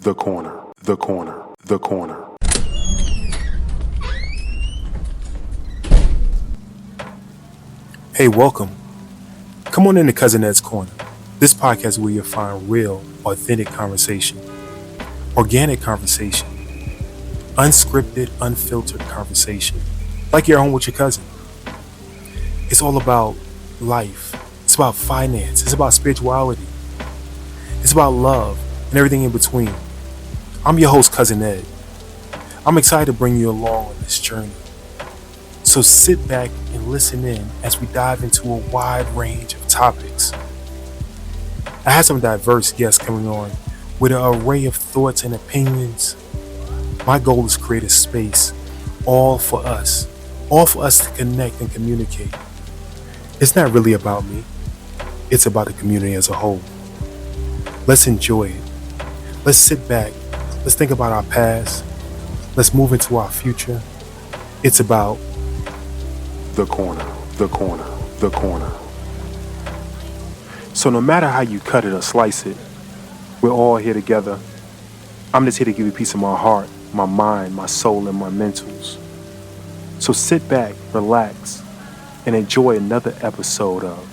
The corner, the corner, the corner. Hey, welcome. Come on into Cousin Ed's Corner. This podcast is where you'll find real, authentic conversation, organic conversation, unscripted, unfiltered conversation, like you're home with your cousin. It's all about life. It's about finance. It's about spirituality. It's about love and everything in between. I'm your host, Cousin Ed. I'm excited to bring you along on this journey. So sit back and listen in as we dive into a wide range of topics. I have some diverse guests coming on with an array of thoughts and opinions. My goal is to create a space all for us to connect and communicate. It's not really about me. It's about the community as a whole. Let's enjoy it. Let's sit back. Let's think about our past. Let's move into our future. It's about the corner, the corner, the corner. So no matter how you cut it or slice it, we're all here together. I'm just here to give you a piece of my heart, my mind, my soul, and my mentals. So sit back, relax, and enjoy another episode of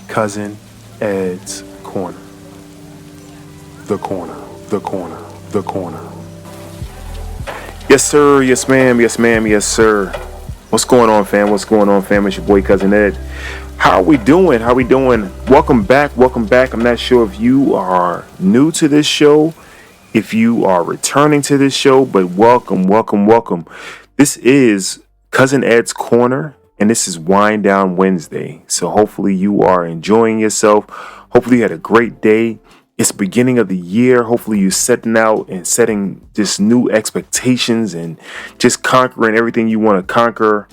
Cousin Ed's Corner. The corner, the corner, the corner. Yes, sir. Yes, ma'am. Yes, ma'am. Yes, sir. What's going on, fam? What's going on, fam? It's your boy, Cousin Ed. How are we doing? How are we doing? Welcome back. Welcome back. I'm not sure if you are new to this show, if you are returning to this show, but welcome, welcome, welcome. This is Cousin Ed's Corner, and this is Wind Down Wednesday. So hopefully you are enjoying yourself. Hopefully you had a great day. It's the beginning of the year. Hopefully you're setting out and setting just new expectations and just conquering everything you want to conquer.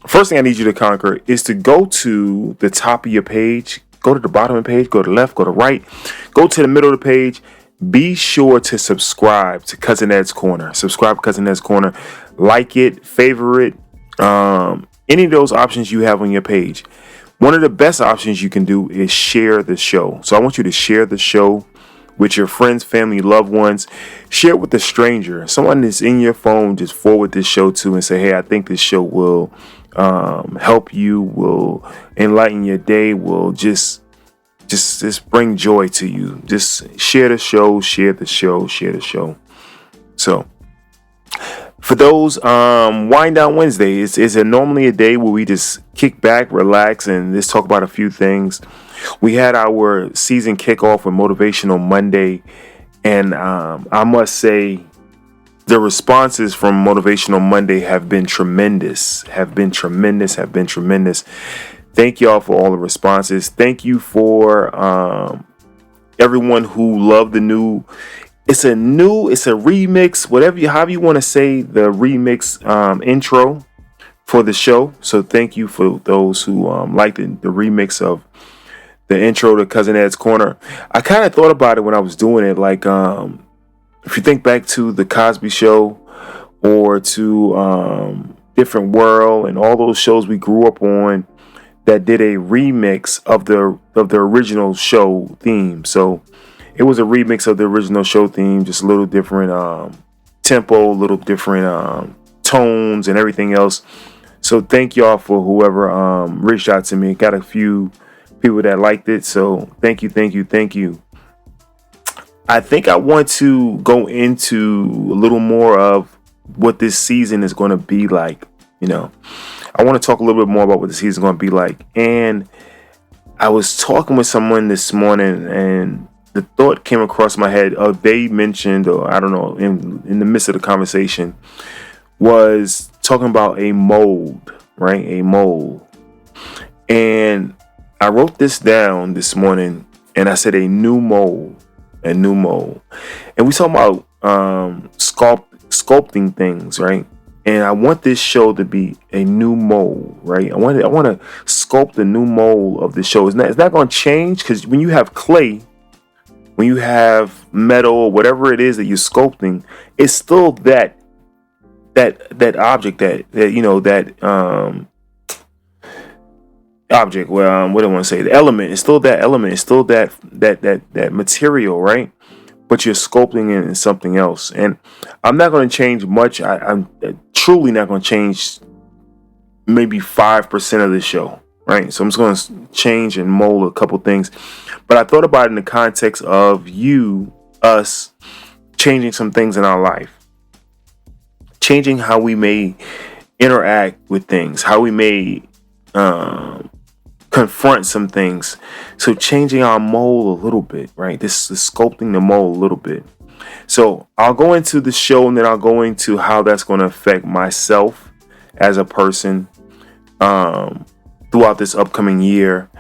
First thing I need you to conquer is to go to the top of your page, go to the bottom of the page, go to the left, go to the right, go to the middle of the page. Be sure to subscribe to Cousin Ed's Corner. Subscribe to Cousin Ed's Corner. Like it, favorite, any of those options you have on your page. One of the best options you can do is share the show. So I want you to share the show with your friends, family, loved ones. Share it with a stranger. Someone that's in your phone, just forward this show to and say, hey, I think this show will help you, will enlighten your day, will just bring joy to you. Just share the show, share the show, share the show. So for those, Wind Down Wednesday is normally a day where we just kick back, relax, and just talk about a few things. We had our season kickoff with Motivational Monday, and I must say the responses from Motivational Monday have been tremendous. Thank y'all for all the responses. Thank you for everyone who loved the new. It's a remix, however you want to say the remix intro for the show. So thank you for those who liked the remix of the intro to Cousin Ed's Corner. I kind of thought about it when I was doing it, like if you think back to the Cosby Show or to Different World and all those shows we grew up on that did a remix of the original show theme. So it was a remix of the original show theme, just a little different tempo, a little different tones and everything else. So thank y'all for whoever reached out to me. Got a few people that liked it. So thank you. I think I want to go into a little more of what this season is going to be like. I want to talk a little bit more about what the season is going to be like. And I was talking with someone this morning, and the thought came across my head, or they mentioned, or I don't know, in the midst of the conversation, was talking about a mold, right? A mold. And I wrote this down this morning, and I said a new mold. And we talking about sculpting things, right? And I want this show to be a new mold, right? I want to sculpt a new mold of the show. It's not going to change, because when you have clay, when you have metal or whatever it is that you're sculpting, it's still that object object. Well, what do I want to say? The element is still that element. It's still that material, right? but you're sculpting it in something else. And I'm not going to change much. I'm truly not going to change maybe 5% of the show, right? So I'm just going to change and mold a couple things. But I thought about it in the context of us changing some things in our life, changing how we may interact with things, how we may confront some things. So changing our mold a little bit, right? This is sculpting the mold a little bit. So I'll go into the show, and then I'll go into how that's going to affect myself as a person throughout this upcoming year.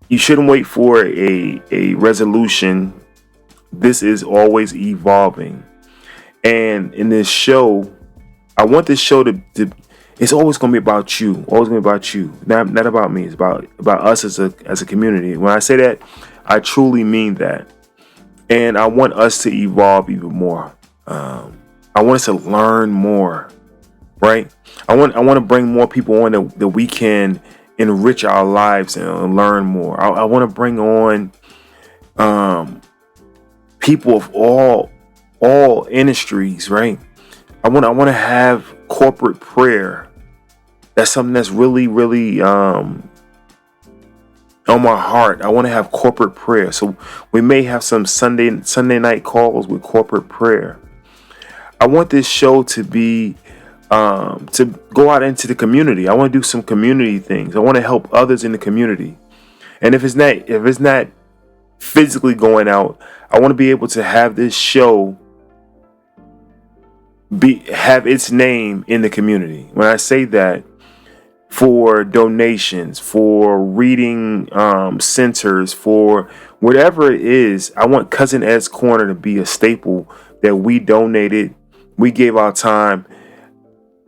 You shouldn't wait for a resolution. This is always evolving. And in this show, I want this show to it's always going to be about you. Always going to be about you. Not about me. It's about us as a community. When I say that, I truly mean that. And I want us to evolve even more. I want us to learn more, right? I want to bring more people on that we can enrich our lives and learn more. I want to bring on people of all industries, right? I want to have corporate prayer. That's something that's really, really on my heart. I want to have corporate prayer. So we may have some Sunday night calls with corporate prayer. I want this show to be to go out into the community. I want to do some community things. I want to help others in the community. And if it's not physically going out, I want to be able to have this show have its name in the community. When I say that, for donations, for reading centers, for whatever it is, I want Cousin Ed's Corner to be a staple that we donated. We gave our time.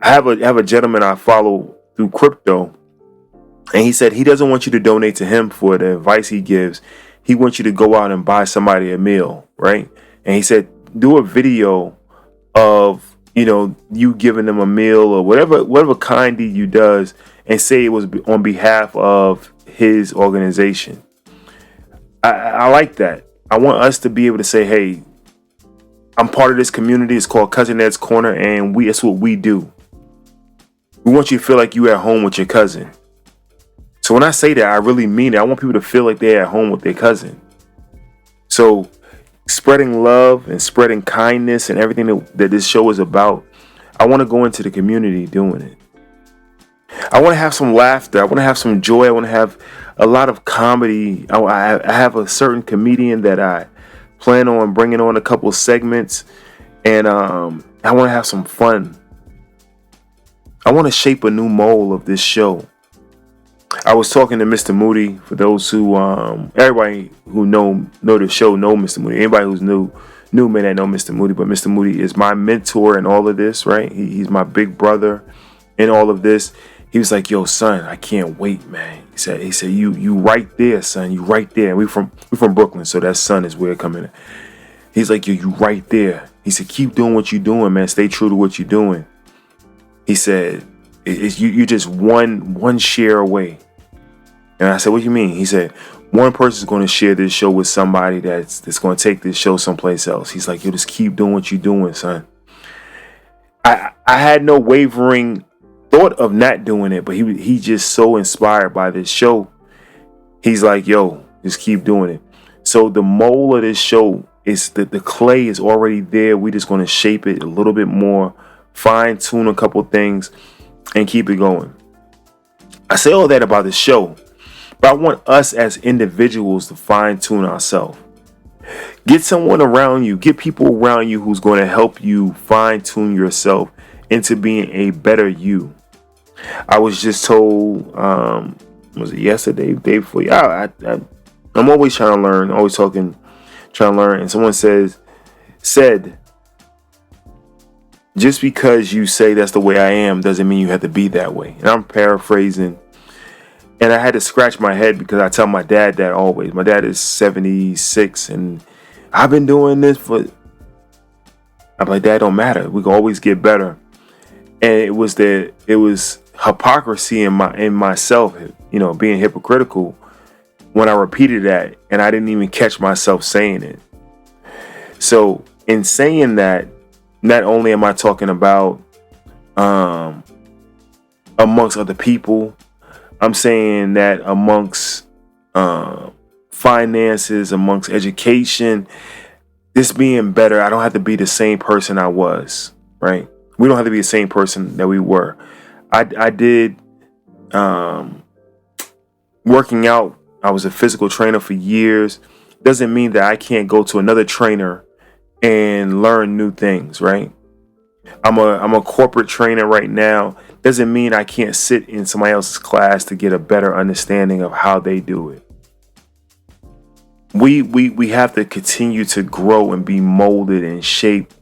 I have a gentleman I follow through crypto, and he said he doesn't want you to donate to him for the advice he gives. He wants you to go out and buy somebody a meal, right? And he said, do a video of you giving them a meal or whatever kind deed you does, and say it was on behalf of his organization. I like that. I want us to be able to say, hey, I'm part of this community. It's called Cousin Ed's Corner, and that's what we do. We want you to feel like you're at home with your cousin. So when I say that, I really mean it. I want people to feel like they're at home with their cousin. So spreading love and spreading kindness and everything that this show is about, I want to go into the community doing it. I want to have some laughter. I want to have some joy. I want to have a lot of comedy. I have a certain comedian that I plan on bringing on a couple segments, and I want to have some fun. I want to shape a new mold of this show. I was talking to Mr. Moody. For those who, everybody who know the show know Mr. Moody. Anybody who's new may not know Mr. Moody, but Mr. Moody is my mentor in all of this, right? He's my big brother in all of this. He was like, "Yo, son, I can't wait, man." He said, "You right there, son. You right there." We from Brooklyn, so that son is where it coming in. He's like, "Yo, you right there." He said, "Keep doing what you're doing, man. Stay true to what you're doing." He said, "You just one share away." And I said, "What do you mean?" He said, "One person is going to share this show with somebody that's going to take this show someplace else." He's like, "You just keep doing what you're doing, son." I had no wavering thought of not doing it, but he just so inspired by this show. He's like, "Yo, just keep doing it." So the mold of this show is that the clay is already there. We just going to shape it a little bit more, fine tune a couple things, and keep it going. I say all that about the show, but I want us as individuals to fine tune ourselves. Get someone around you, get people around you who's going to help you fine tune yourself into being a better you. I was just told, was it yesterday, day before? Yeah, I'm always trying to learn, always trying to learn. And someone said, just because you say that's the way I am doesn't mean you have to be that way. And I'm paraphrasing. And I had to scratch my head because I tell my dad that always. My dad is 76, and I've been doing this I'm like, "That don't matter. We can always get better." And it was hypocrisy in myself, being hypocritical when I repeated that, and I didn't even catch myself saying it. So in saying that, not only am I talking about amongst other people, I'm saying that amongst finances, amongst education, this being better. I don't have to be the same person I was, right? We don't have to be the same person that we were. I did working out. I was a physical trainer for years. Doesn't mean that I can't go to another trainer and learn new things, right? I'm a corporate trainer right now. Doesn't mean I can't sit in somebody else's class to get a better understanding of how they do it. We have to continue to grow and be molded and shaped,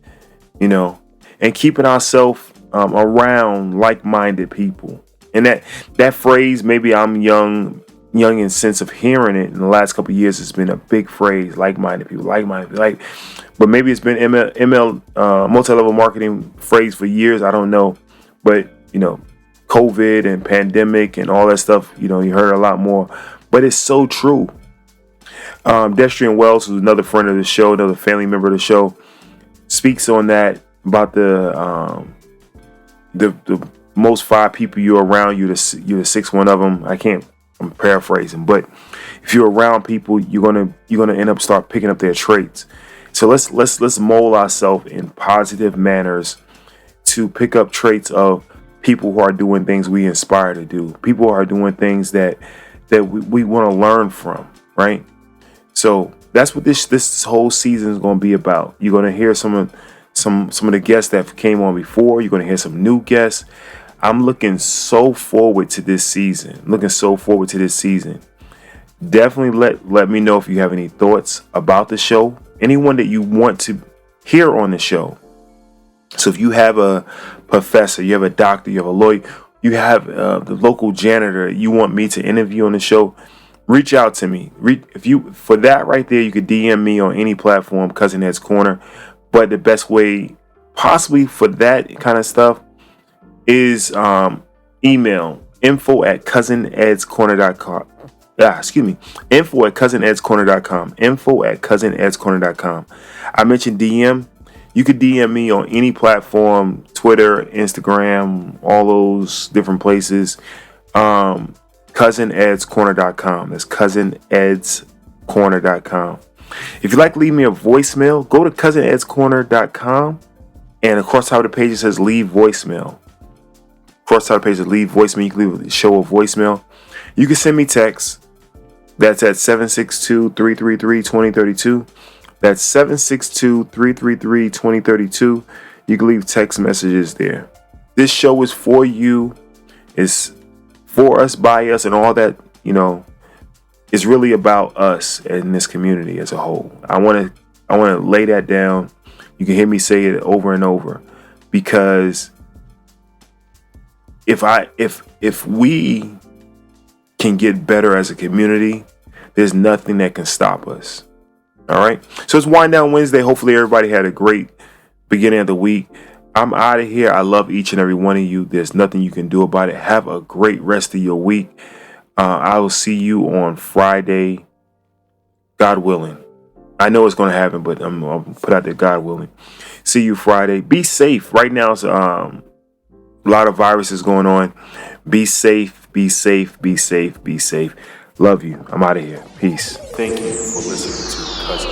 and keeping ourselves around like-minded people. And that phrase, maybe I'm young in sense of hearing it in the last couple of years, it's been a big phrase, like-minded people, but maybe it's been ML multi-level marketing phrase for years. I don't know, but COVID and pandemic and all that stuff, you heard a lot more, but it's so true. Destrian Wells, who's another friend of the show, another family member of the show, speaks on that about the most 5 people you're around, you're the 6th one of them. I'm paraphrasing, but if you're around people, you're gonna end up start picking up their traits. So let's mold ourselves in positive manners to pick up traits of people who are doing things we inspire to do, people who are doing things that we want to learn from, right? So that's what this whole season is going to be about. You're going to hear some of the guests that came on before. You're going to hear some new guests. I'm looking so forward to this season. Definitely let me know if you have any thoughts about the show. Anyone that you want to hear on the show. So if you have a professor, you have a doctor, you have a lawyer, you have the local janitor you want me to interview on the show, reach out to me. For that right there, you could DM me on any platform, Cousin Ed's Corner. But the best way possibly for that kind of stuff is email info@cousinedscorner.com. info@cousinedscorner.com. info@cousinedscorner.com. I mentioned DM. You could DM me on any platform, Twitter, Instagram, all those different places. cousinedscorner.com. That's cousinedscorner.com. If you'd like to leave me a voicemail, go to cousinedscorner.com, and across the top of the page it says leave voicemail. Across the top of the page it says leave voicemail. You can leave the show a voicemail. You can send me text. That's at 762-333-2032. That's 762-333-2032. You can leave text messages there. This show is for you. It's for us, by us, and all that, it's really about us and this community as a whole. I want to lay that down. You can hear me say it over and over, because if we can get better as a community, there's nothing that can stop us. All right. So it's Wind Down Wednesday. Hopefully everybody had a great beginning of the week. I'm out of here. I love each and every one of you. There's nothing you can do about it. Have a great rest of your week. I will see you on Friday, God willing. I know it's going to happen, but I'm going to put out there, God willing. See you Friday. Be safe. Right now, it's a lot of viruses going on. Be safe. Be safe. Be safe. Be safe. Love you. I'm out of here. Peace. Thank you for listening to Cousin